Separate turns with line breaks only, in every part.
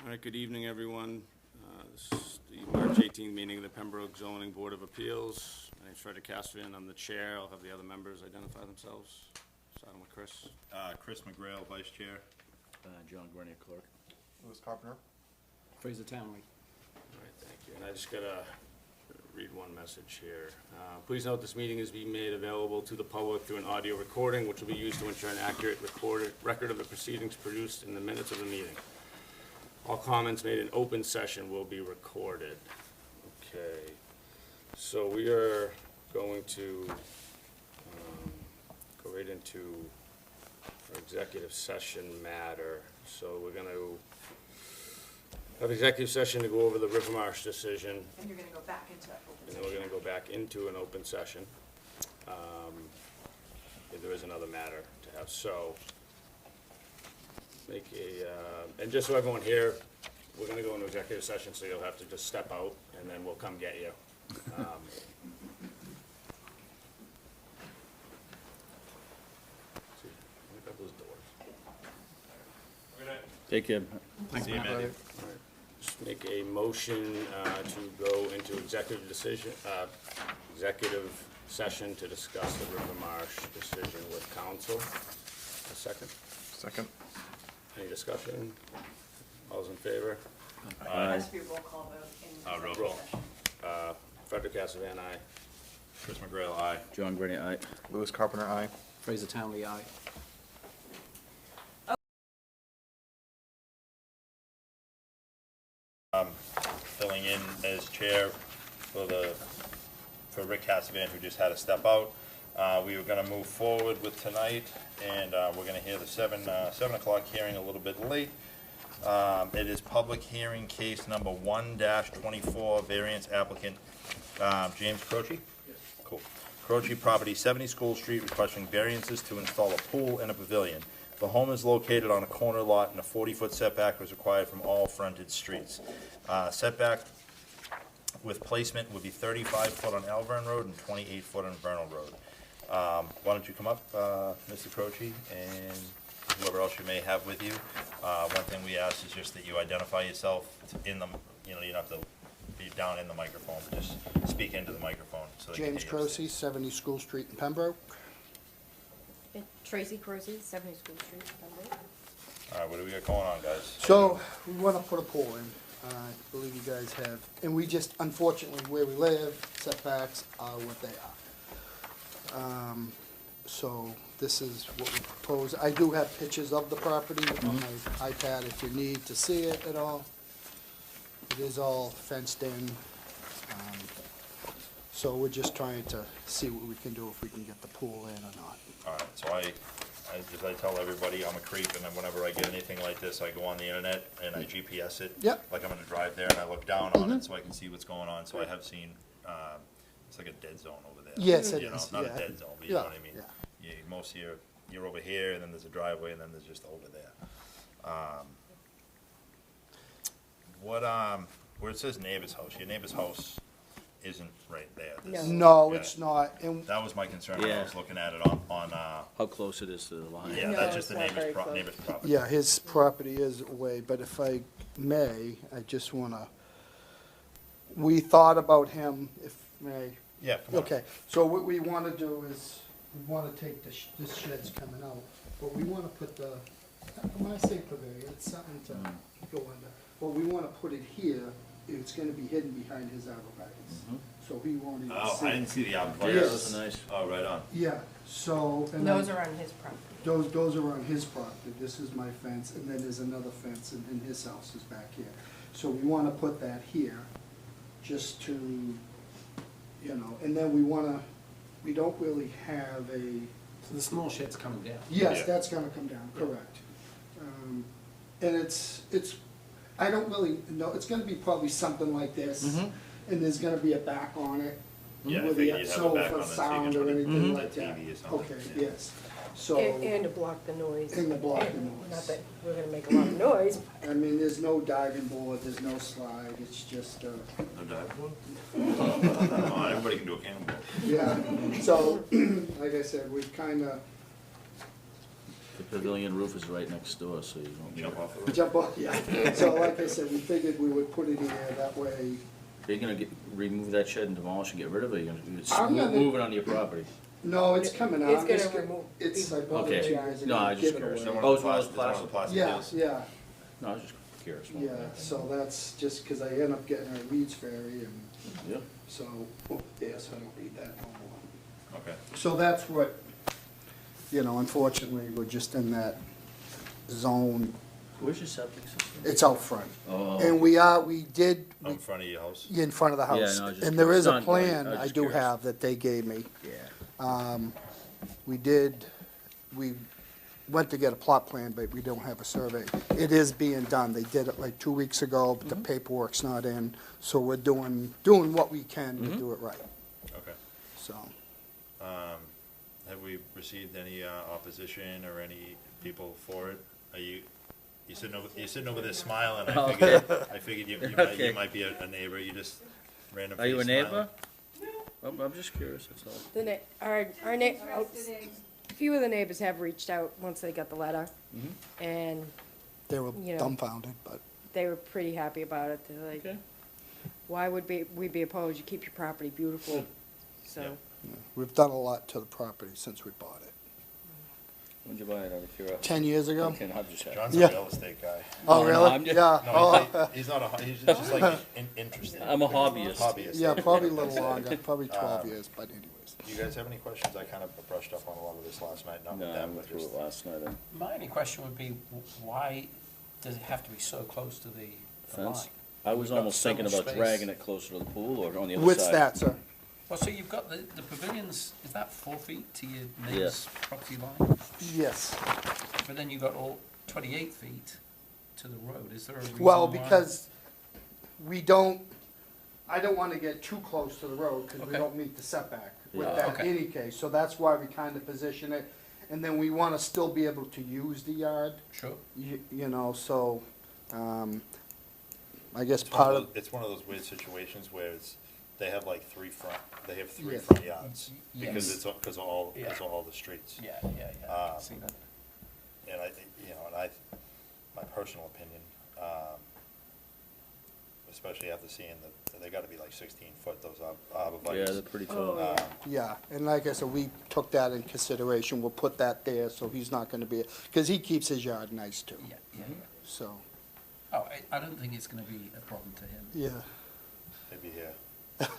All right, good evening, everyone. This is the March 18th meeting of the Pembroke Zoning Board of Appeals. My name's Frederick Caspian. I'm the chair. I'll have the other members identify themselves. Starting with Chris.
Chris McGrail, Vice Chair.
John Grenier, Clerk.
Louis Carpenter.
Fraser Townley.
All right, thank you. And I just gotta read one message here. Please note this meeting is being made available to the public through an audio recording, which will be used to ensure an accurate record of the proceedings produced in the minutes of the meeting. All comments made in open session will be recorded. Okay, so we are going to go right into our executive session matter. So we're going to have executive session to go over the Rivermarsh decision.
And you're going to go back into open
And
session.
then we're going to go back into an open session. If there is another matter to have. So make a, and just so everyone here, we're gonna go into executive session, so you'll have to just step out, and then we'll come get you. See, look at those doors.
Take care.
See you, Mandy.
All right, just make a motion to go into executive session to discuss the Rivermarsh decision with counsel. A second?
Second.
Any discussion? All's in favor?
It has to be a roll call vote in
Roll
executive
call.
session.
Frederick Cassivan, aye.
Chris McGrail, aye.
John Grenier, aye.
Louis Carpenter, aye.
Fraser Townley, aye.
Filling in as chair for Rick Cassivan, who just had to step out. We were gonna move forward with tonight, and we're gonna hear the 7 o'clock hearing a little bit late. It is public hearing case number 1-24, variance applicant, James Croce? Yes. Cool. Croce Property, 70 School Street, requesting variances to install a pool and a pavilion. The home is located on a corner lot, and a 40-foot setback was required from all frontage streets. Setback with placement would be 35 foot on Alvern Road and 28 foot on Vernal Road. Why don't you come up, Mr. Croce, and whoever else you may have with you. One thing we ask is just that you identify yourself in the, you don't have to be down in the microphone, but just speak into the microphone. So they can
James
hear you.
Croce, 70 School Street in Pembroke.
Tracy Croce, 70 School Street, Pembroke.
All right, what do we got going on, guys?
So, we want to put a pool in. I believe you guys have, and we just, unfortunately, where we live, setbacks are what they are. So, this is what we propose. I do have pictures of the property on my iPad if you need to see it at all. It is all fenced in. So we're just trying to see what we can do, if we can get the pool in or not.
All right, so as I tell everybody, I'm a creep, and then whenever I get anything like this, I go on the internet and I GPS it.
Yep.
Like I'm gonna drive there and I look down on it so I can see what's going on. So I have seen, it's like a dead zone over there.
Yes, it
You know,
is,
not a
yeah.
dead zone, but you know
Yeah,
what I mean?
yeah.
Most of you're over here, and then there's a driveway, and then there's just over there. Where it says neighbor's house, your neighbor's house isn't right there. This-
No,
yeah.
it's not, and
That was my concern when I
Yeah.
was looking at it on,
How close it is to the line?
yeah,
No,
that's just
it's
the
not very close.
neighbor's property.
yeah, his property is away, but if I may, I just wanna, we thought about him, if may.
Yeah, come on.
Okay, so what we wanna do is, we wanna take this shed's coming out, but we wanna put the, when I say pavilion, it's something to go under. But we wanna put it here, it's gonna be hidden behind his arborvitae's, so he won't even see.
Oh, I didn't see the
Yeah,
arborvitae.
those are nice.
Oh, right on.
Yeah, so. and
Those
then-
are on his property.
Those are on his property, this is my fence, and then there's another fence, and his house is back here. So we wanna put that here, just to, and then we don't really have a,
So the small shed's coming down.
yes,
Yeah.
that's gonna come down, correct. And it's, I don't really know, it's gonna be probably something like this, and there's gonna be a back on it.
Yeah, I
with
figured
the-
you'd have
so
a back
for
on it so you
sound
can
or
put
anything
the
like that.
TV or something.
Okay,
yeah.
yes, so.
And to block the noise.
And to block the
And
noise.
Not that we're gonna make a lot of noise.
I mean, there's no diving board, there's no slide, it's just,
No dive board? Come on, everybody can do a cannonball.
yeah. So, like I said, we kinda,
The pavilion roof is right next door, so you don't need
Jump
it.
off the roof.
Jump off, yeah. So like I said, we figured we would put it in there, that way.
Are you gonna remove that shed and demolish and get rid of it? You're gonna
I'm gonna-
move it onto your property?
No, it's coming out.
It's gonna
It's go-
remove-
It's, I bought it
Okay.
2 years ago.
No, I just
Give it
curious.
away.
Oh, it's one of those
Is that one of the
plastic?
Yeah,
deals?
yeah,
No, I was just curious.
yeah, so that's just because I end up getting a weeds fairy and
Yeah.
so, yeah, so I don't need that no more.
Okay.
So that's what, unfortunately, we're just in that zone.
Where's your septic system?
It's out front.
Oh.
And we did,
In front of your house?
in front of the
Yeah,
house.
no, I was just
And there is a
curious. Not great.
plan
I was
I
just
do
curious.
have that they gave me.
Yeah.
We went to get a plot plan, but we don't have a survey. It is being done. They did it like 2 weeks ago, but the
Mm-hmm.
paperwork's not in. So we're doing what we can
Mm-hmm.
to do it right,
Okay.
so.
Have we received any opposition or any people for it? Are you're sitting over there smiling, I figured you
Okay.
might be a neighbor, you just random
Are you a
face
neighbor?
smiling.
I'm just curious, that's all.
A few of the neighbors have reached out once they got the letter,
Mm-hmm.
and
They were
You know.
dumbfounded, but
they were pretty happy about it. They're like,
Okay.
why would we be opposed? You keep your property beautiful. So,
Yeah.
yeah, we've done a lot to the property since we bought it.
When'd you buy it, out of curiosity?
10 years ago?
Okay, no, I'm just asking.
John's a
Yeah.
real estate guy.
Oh,
No,
really?
I'm just-
Yeah.
No,
Oh,
he's not he's just like interested.
I'm a hobbyist.
Hobbyist.
yeah, probably a little longer, probably 12 years, but anyways.
Do you guys have any questions? I kind of brushed up on a lot of this last night, not with
No, I
them,
went
but
through
just.
it last night,
My only question would be, why does it have to be so close to the
fence.
line?
I was
We've got
almost
so
thinking
much
about
space.
dragging it closer to the pool or on the other side.
What's that, sir?
Well, so you've got the pavilions, is that 4 feet to your neighbour's property line?
Yes.
But then you've got all 28 feet to the road. Is there a reason
Well,
why?
because I don't want to get too close to the road because we
Okay.
don't meet the setback with
Yeah.
that
Okay.
in any case. So that's why we kind of position it. And then we want to still be able to use the yard,
Sure.
so, I guess
It's one
part
of
of,
those, it's one of those weird situations where they have like three front
Yeah.
front yards.
Yes.
Because because of all,
Yeah.
because of all the streets.
Yeah, I can see that.
And my personal opinion, especially after seeing they gotta be like 16 foot, those
Yeah,
arborvitae's.
they're pretty
Oh,
tall.
yeah.
yeah. And like I said, we took that in consideration. We'll put that there so he's not going to be, because he keeps his yard nice too,
Yeah.
so,
Oh, I don't think it's gonna be a problem to him.
yeah.
Maybe here.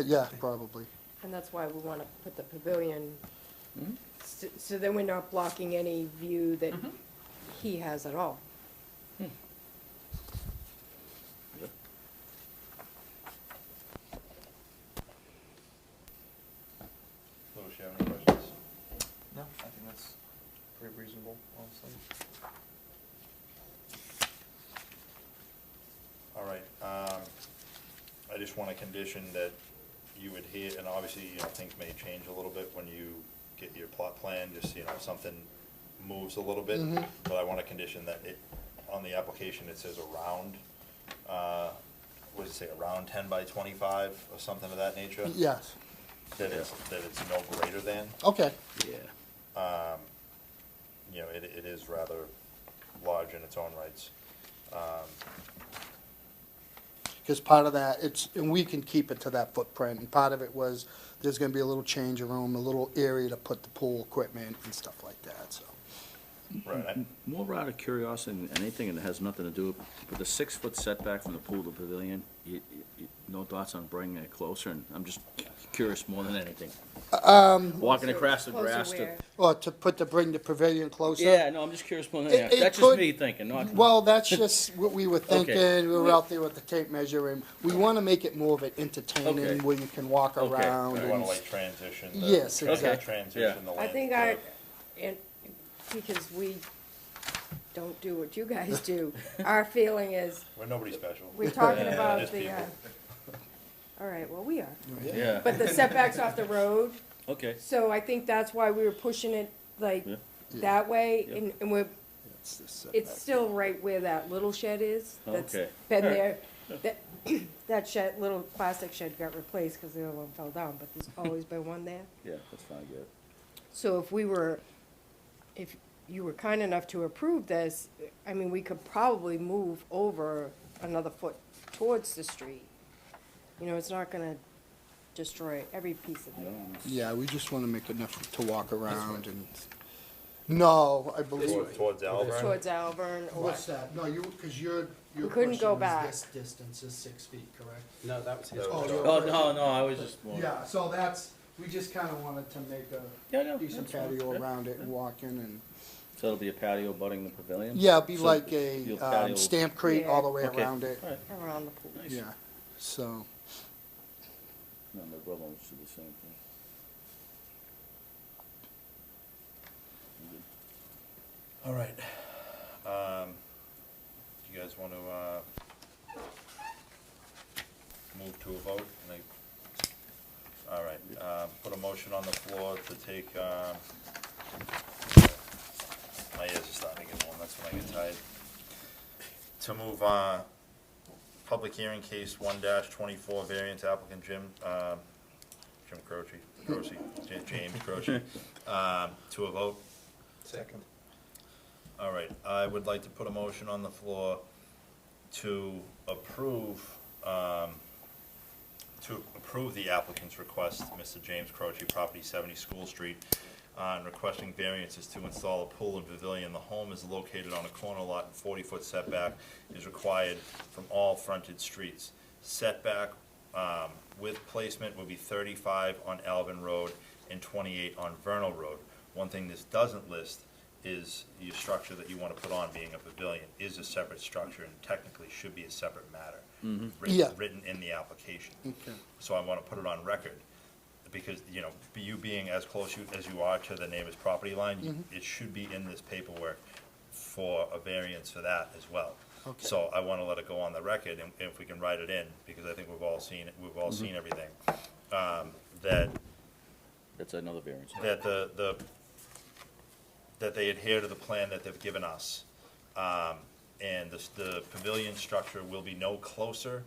Yeah, probably.
and that's why we want to put the pavilion,
Mhm.
so then we're not blocking any view that
Mhm.
he has at all.
Louis, you have any questions?
No, I think that's pretty reasonable, honestly.
All right, I just want a condition that you would hear, and obviously, things may change a little bit when you get your plot plan, just, something moves a little bit.
Mhm.
But I want a condition that on the application, it says around, what does it say, around 10 by 25 or something of that nature?
Yes,
That it's no greater than.
okay.
Yeah.
It is rather large in its own rights.
Because part of that, and we can keep it to that footprint, and part of it was, there's gonna be a little change of room, a little area to put the pool equipment and stuff like that, so.
Right,
More out of curiosity than anything, and it has nothing to do with the 6-foot setback from the pool to pavilion. No thoughts on bringing it closer, and I'm just curious more than anything. Walking across the
Closer
grass to.
where?
Or bring the pavilion closer?
Yeah, no, I'm just curious more than
It-
anything.
it
That's just
could-
me thinking, not.
Well, that's just what we were thinking,
Okay.
we were out there with the tape measure, and we wanna make it more of it entertaining,
Okay.
where you can walk
Okay.
around
we
and.
wanna like transition the.
Yes,
exactly.
Transition the
I
land.
think and because we don't do what you guys do, our feeling is,
We're nobody special.
we're talking
Yeah,
about
just
the,
people.
all right, well, we are.
Yeah,
But the setbacks off the road,
okay.
so I think that's why we were pushing it like
Yeah.
that way,
Yeah.
and we're,
It's the setback.
it's still right where that little shed is. That's
Okay.
been there. That shed, little plastic shed got replaced because the other one fell down, but there's always been one there.
Yeah, that's fine, good.
So if we were, if you were kind enough to approve this, I mean, we could probably move over another foot towards the street. You know, it's not gonna destroy every piece of it.
Yeah, we just wanna make enough to walk around and, no, I believe.
Towards Alvern?
Towards Alvern, or,
What's that? No, you, cause your
We couldn't go
question was
back.
this distance is 6 feet, correct?
No, that was his.
Oh,
question.
you're
Oh,
right.
no, I was just.
Yeah, so that's, we just kinda wanted to make
Yeah,
a
no,
decent
that's fine.
patio
Yeah.
around it and walk in and.
So it'll be a patio abutting the pavilion?
Yeah, it'd be
So
like
you'll
a
patio-
stamp crate all the way
Okay.
around it.
All right.
around the pool.
Nice.
Yeah, so,
No, my brother wants to do the same thing.
All right. You guys want to move to a vote? All right, put a motion on the floor to take, my ears are starting to get warm, that's when I get tired. To move, public hearing case 1-24, variance applicant James Croce, to a vote.
Second.
All right, I would like to put a motion on the floor to approve the applicant's request, Mr. James Croce, property 70 School Street, on requesting variances to install a pool and pavilion. The home is located on a corner lot and 40-foot setback is required from all frontage streets. Setback with placement will be 35 on Alvin Road and 28 on Vernal Road. One thing this doesn't list is your structure that you want to put on, being a pavilion, is a separate structure and technically should be a separate matter.
Yeah.
Written in the application.
okay.
So I want to put it on record, because, you know, you being as close as you are to the neighbor's property line, it should be in this paperwork for a variance for that as well.
Okay.
So I want to let it go on the record, and if we can write it in, because I think we've all seen it, we've all seen everything, that
That's another variance.
that that they adhere to the plan that they've given us. And the pavilion structure will be no closer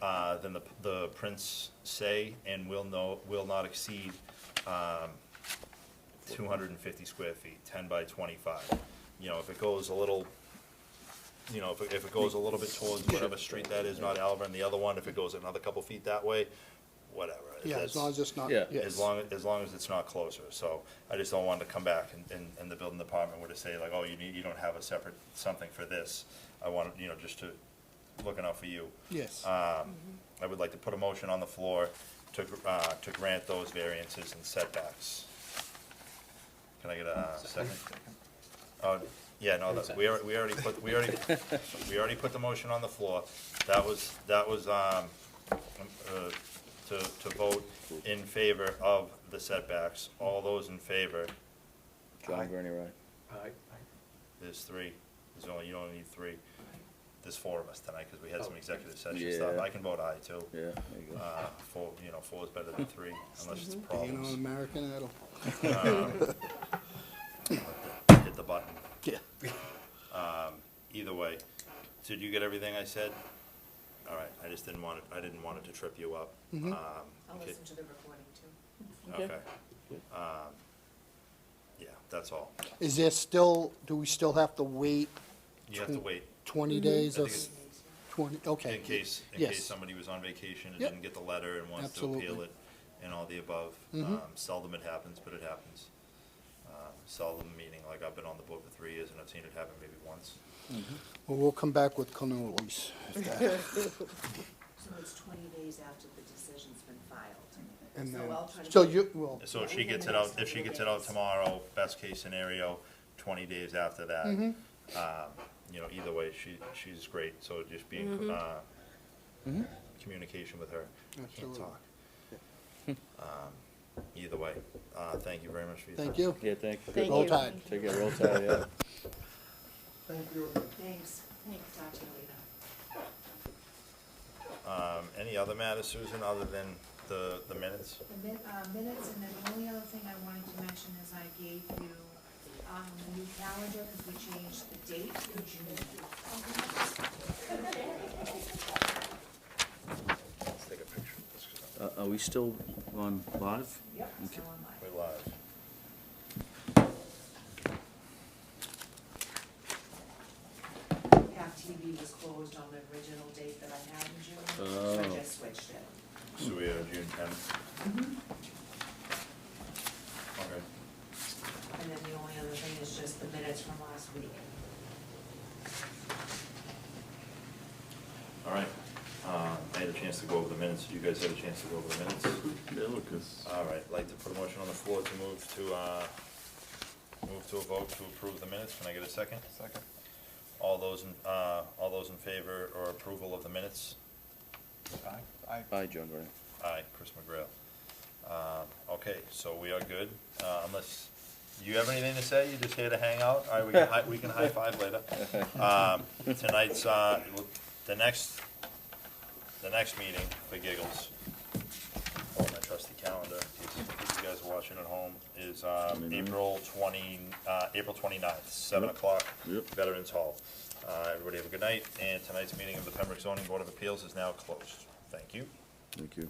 than the prints say, and will not exceed 250 square feet, 10 by 25. You know, if it goes a little, you know, if it goes a little bit towards whatever street that is, not Alvern, the other one, if it goes another couple feet that way, whatever.
Yeah, as long as it's not,
Yeah.
yes.
As long as it's not closer, so I just don't want to come back and the building department were to say like, oh, you don't have a separate something for this. I want, you know, just to, looking out for you.
Yes.
I would like to put a motion on the floor to grant those variances and setbacks. Can I get a second? Oh, yeah, no, we already put the motion on the floor. That was, to vote in favor of the setbacks. All those in favor,
John Gurney, right?
Aye.
there's three. You only need three. There's four of us tonight, because we had some
Oh.
executive session stuff.
Yeah.
I can vote aye too.
Yeah, there you go.
Four is better than three, unless it's
Being on
problems.
American Idol.
Hit the button.
Yeah.
Either way, did you get everything I said? All right, I just didn't want it to trip you up.
I'll
Okay.
listen to the recording too.
Okay. Yeah, that's all.
Is there still, do we still have to wait
You have to wait
20 days
I
or
think it's-
20, okay.
in case
Yes.
somebody was on vacation and
Yep.
didn't get the letter and wants to
Absolutely.
appeal it and all the above. Seldom it happens, but it happens. Seldom meaning, like I've been on the board for 3 years and I've seen it happen maybe once.
Well, we'll come back with cannolis.
So it's 20 days after the decision's been filed.
And
So
then,
I'll try to
so
get-
you, well,
So if she gets it out tomorrow, best case scenario, 20 days after that. You know, either way, she's great, so just be in communication with her. I can't
Absolutely.
talk. Either way, thank you very much for your time.
thank you.
Yeah, thank you.
Thank
Roll
you.
Tide.
Take care, roll tide, yeah.
Thank you.
Thanks. Talk to you later.
Any other matters, Susan, other than the minutes?
The minutes, and then the only other thing I wanted to mention is I gave you, the new calendar, because we changed the date to June.
Let's take a picture.
Are we still on live?
Yep.
Okay.
So am I.
We're live.
he was closed on the original date that I had in June, so I
Oh.
just switched it.
So we have June 10th. Okay.
And then the only other thing is just the minutes from last week.
All right. I had a chance to go over the minutes. You guys had a chance to go over the minutes?
Yeah, look,
All right, I'd like to put a motion on the floor to move to a vote to approve the minutes. Can I get a second?
Second.
All those in favor or approval of the minutes?
Aye.
Aye, John Grant.
Aye, Chris McGrail. Okay, so we are good, unless, you have anything to say? You just here to hang out? All right, we can high five later. Tonight's, the next meeting, for giggles, oh, my trusty calendar, if you guys are watching at home, is, April 29th, 7 o'clock,
Yep.
Veterans Hall. Everybody have a good night, and tonight's meeting of the Pembroke Zoning Board of Appeals is now closed. Thank you.
Thank you.